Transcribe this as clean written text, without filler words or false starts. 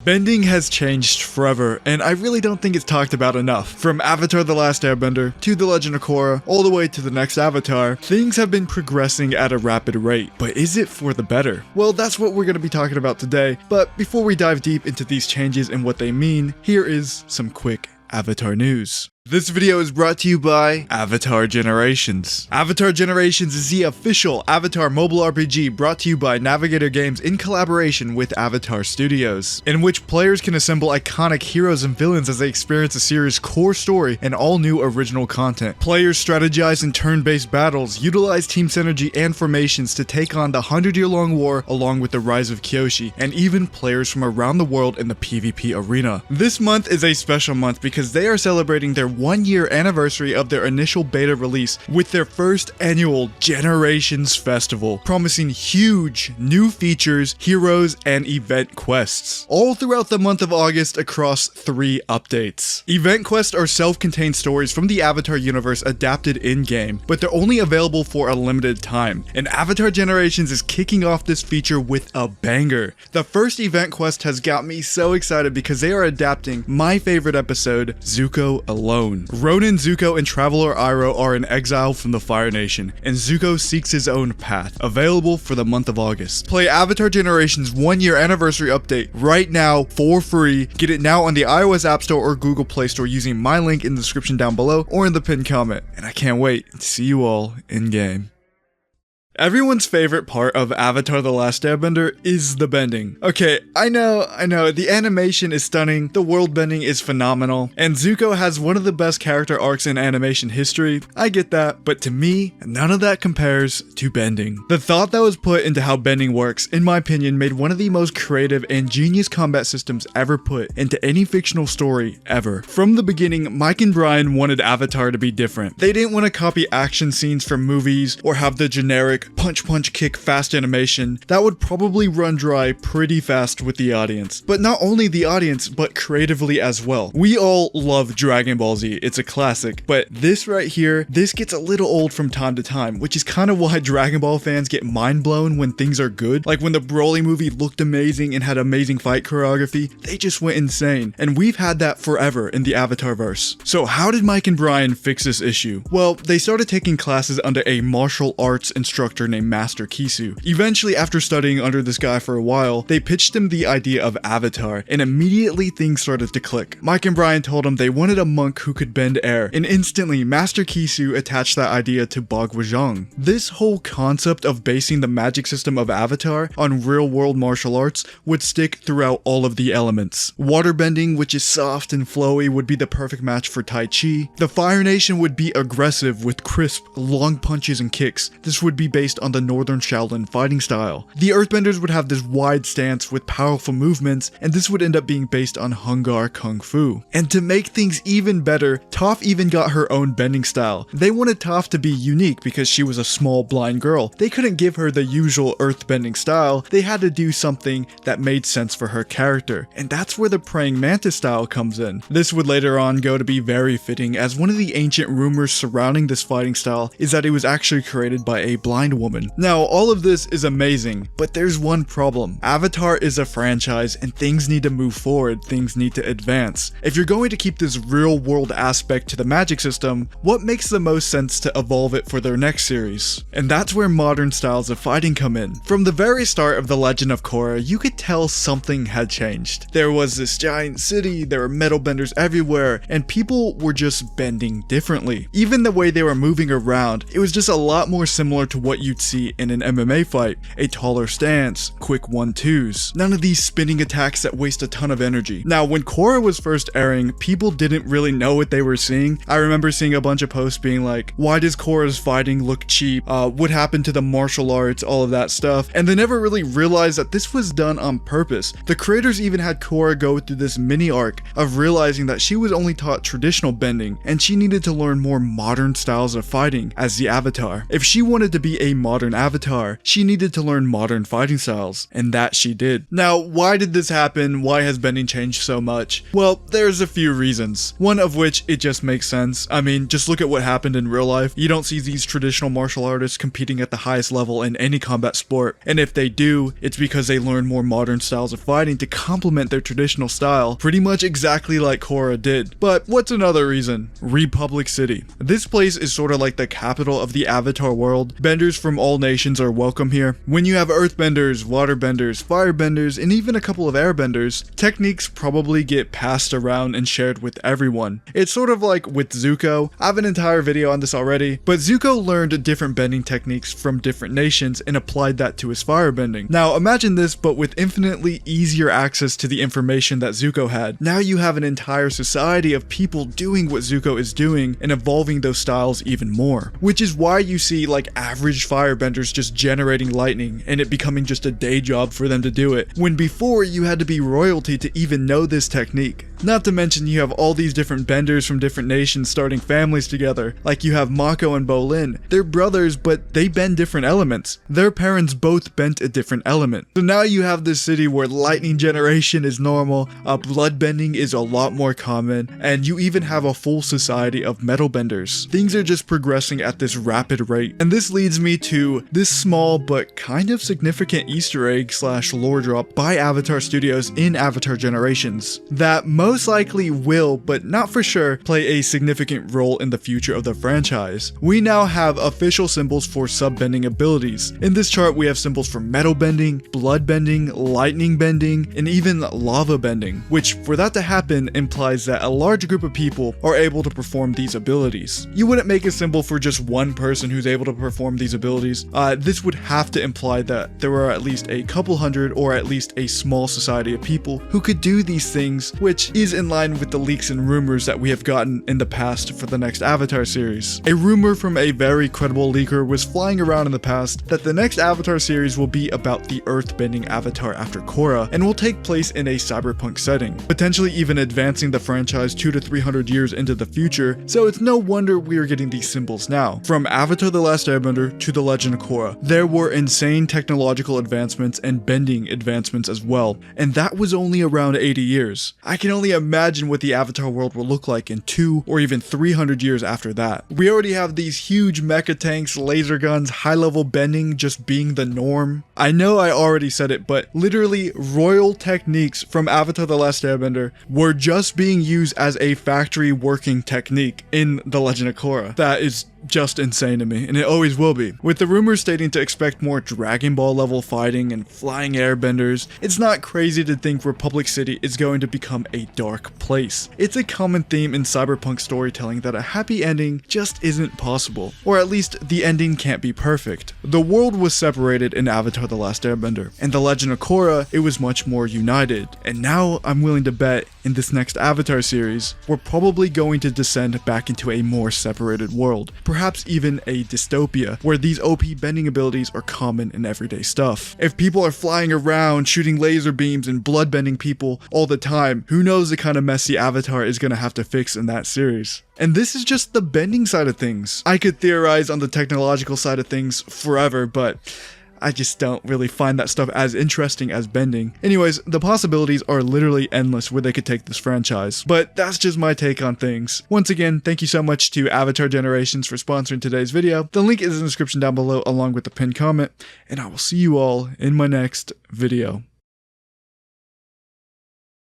Bending has changed forever, and I really don't think it's talked about enough. From Avatar: The Last Airbender, to The Legend of Korra, all the way to the next Avatar, things have been progressing at a rapid rate. But is it for the better? Well, that's what we're going to be talking about today, but before we dive deep into these changes and what they mean, here is some quick Avatar news. This video is brought to you by Avatar Generations. Avatar Generations is the official Avatar mobile RPG brought to you by Navigator Games in collaboration with Avatar Studios, in which players can assemble iconic heroes and villains as they experience the series' core story and all new original content. Players strategize in turn-based battles, utilize team synergy and formations to take on the 100-year-long war along with the rise of Kyoshi, and even players from around the world in the PvP arena. This month is a special month because they are celebrating their 1-year anniversary of their initial beta release with their first annual Generations Festival, promising huge new features, heroes, and event quests, all throughout the month of August across 3 updates. Event quests are self-contained stories from the Avatar universe adapted in-game, but they're only available for a limited time, and Avatar Generations is kicking off this feature with a banger. The first event quest has got me so excited because they are adapting my favorite episode, Zuko Alone. Ronin, Zuko, and Traveler Iroh are in exile from the Fire Nation, and Zuko seeks his own path, available for the month of August. Play Avatar Generations 1-year anniversary update right now for free. Get it now on the iOS App Store or Google Play Store using my link in the description down below or in the pinned comment. And I can't wait to see you all in-game. Everyone's favorite part of Avatar: The Last Airbender is the bending. Okay, I know, the animation is stunning, the world bending is phenomenal, and Zuko has one of the best character arcs in animation history. I get that, but to me, none of that compares to bending. The thought that was put into how bending works, in my opinion, made one of the most creative and genius combat systems ever put into any fictional story ever. From the beginning, Mike and Brian wanted Avatar to be different. They didn't want to copy action scenes from movies or have the generic punch kick fast animation that would probably run dry pretty fast with the audience. But not only the audience, but creatively as well. We all love Dragon Ball Z, it's a classic, but this right here, this gets a little old from time to time, which is kind of why Dragon Ball fans get mind blown when things are good. Like when the Broly movie looked amazing and had amazing fight choreography, they just went insane. And we've had that forever in the Avatarverse. So how did Mike and Brian fix this issue? Well, they started taking classes under a martial arts instructor named Master Kisu. Eventually, after studying under this guy for a while, they pitched him the idea of Avatar, and immediately things started to click. Mike and Brian told him they wanted a monk who could bend air, and instantly Master Kisu attached that idea to Bagwajang. This whole concept of basing the magic system of Avatar on real-world martial arts would stick throughout all of the elements. Waterbending, which is soft and flowy, would be the perfect match for Tai Chi. The Fire Nation would be aggressive with crisp, long punches and kicks. This would be based on the Northern Shaolin fighting style. The Earthbenders would have this wide stance with powerful movements, and this would end up being based on Hungar Kung Fu. And to make things even better, Toph even got her own bending style. They wanted Toph to be unique because she was a small blind girl. They couldn't give her the usual earthbending style, they had to do something that made sense for her character. And that's where the praying mantis style comes in. This would later on go to be very fitting, as one of the ancient rumors surrounding this fighting style is that it was actually created by a blind woman. Now, all of this is amazing, but there's one problem. Avatar is a franchise and things need to move forward, things need to advance. If you're going to keep this real world aspect to the magic system, what makes the most sense to evolve it for their next series? And that's where modern styles of fighting come in. From the very start of The Legend of Korra, you could tell something had changed. There was this giant city, there were metal benders everywhere, and people were just bending differently. Even the way they were moving around, it was just a lot more similar to what you'd see in an MMA fight. A taller stance, quick 1-2s, none of these spinning attacks that waste a ton of energy. Now, when Korra was first airing, people didn't really know what they were seeing. I remember seeing a bunch of posts being like, why does Korra's fighting look cheap? What happened to the martial arts? All of that stuff. And they never really realized that this was done on purpose. The creators even had Korra go through this mini arc of realizing that she was only taught traditional bending and she needed to learn more modern styles of fighting as the Avatar. If she wanted to be a modern avatar, she needed to learn modern fighting styles, and that she did. Now, why did this happen? Why has bending changed so much? Well, there's a few reasons. One of which, it just makes sense. I mean, just look at what happened in real life. You don't see these traditional martial artists competing at the highest level in any combat sport, and if they do, it's because they learn more modern styles of fighting to complement their traditional style, pretty much exactly like Korra did. But what's another reason? Republic City. This place is sort of like the capital of the Avatar world. Benders from all nations are welcome here. When you have earthbenders, waterbenders, firebenders, and even a couple of airbenders, techniques probably get passed around and shared with everyone. It's sort of like with Zuko. I have an entire video on this already, but Zuko learned different bending techniques from different nations and applied that to his firebending. Now imagine this, but with infinitely easier access to the information that Zuko had. Now you have an entire society of people doing what Zuko is doing and evolving those styles even more. Which is why you see like average firebenders just generating lightning and it becoming just a day job for them to do it, when before you had to be royalty to even know this technique. Not to mention you have all these different benders from different nations starting families together, like you have Mako and Bolin. They're brothers, but they bend different elements. Their parents both bent a different element. So now you have this city where lightning generation is normal, blood bending is a lot more common, and you even have a full society of metal benders. Things are just progressing at this rapid rate. And this leads me to this small but kind of significant Easter egg / lore drop by Avatar Studios in Avatar Generations that most likely will, but not for sure, play a significant role in the future of the franchise. We now have official symbols for sub-bending abilities. In this chart we have symbols for metal bending, blood bending, lightning bending, and even lava bending, which for that to happen implies that a large group of people are able to perform these abilities. You wouldn't make a symbol for just one person who's able to perform these abilities. This would have to imply that there are at least a couple hundred or at least a small society of people who could do these things, which is in line with the leaks and rumors that we have gotten in the past for the next Avatar series. A rumor from a very credible leaker was flying around in the past that the next Avatar series will be about the earthbending Avatar after Korra and will take place in a cyberpunk setting, potentially even advancing the franchise 200 to 300 years into the future, so it's no wonder we are getting these symbols now. From Avatar The Last Airbender to The Legend of Korra, there were insane technological advancements and bending advancements as well, and that was only around 80 years. I can only imagine what the Avatar world will look like in 200 or even 300 years after that. We already have these huge mecha tanks, laser guns, high-level bending just being the norm. I know I already said it, but literally royal techniques from Avatar The Last Airbender were just being used as a factory working technique in The Legend of Korra. That is just insane to me, and it always will be. With the rumors stating to expect more Dragon Ball level fighting and flying airbenders, it's not crazy to think Republic City is going to become a dark place. It's a common theme in cyberpunk storytelling that a happy ending just isn't possible, or at least the ending can't be perfect. The world was separated in Avatar The Last Airbender, and The Legend of Korra, it was much more united, and now I'm willing to bet in this next Avatar series, we're probably going to descend back into a more separated world. Perhaps even a dystopia, where these OP bending abilities are common in everyday stuff. If people are flying around, shooting laser beams and blood bending people all the time, who knows the kind of mess the Avatar is gonna have to fix in that series. And this is just the bending side of things. I could theorize on the technological side of things forever, but I just don't really find that stuff as interesting as bending. Anyways, the possibilities are literally endless where they could take this franchise. But that's just my take on things. Once again, thank you so much to Avatar Generations for sponsoring today's video. The link is in the description down below along with the pinned comment, and I will see you all in my next video.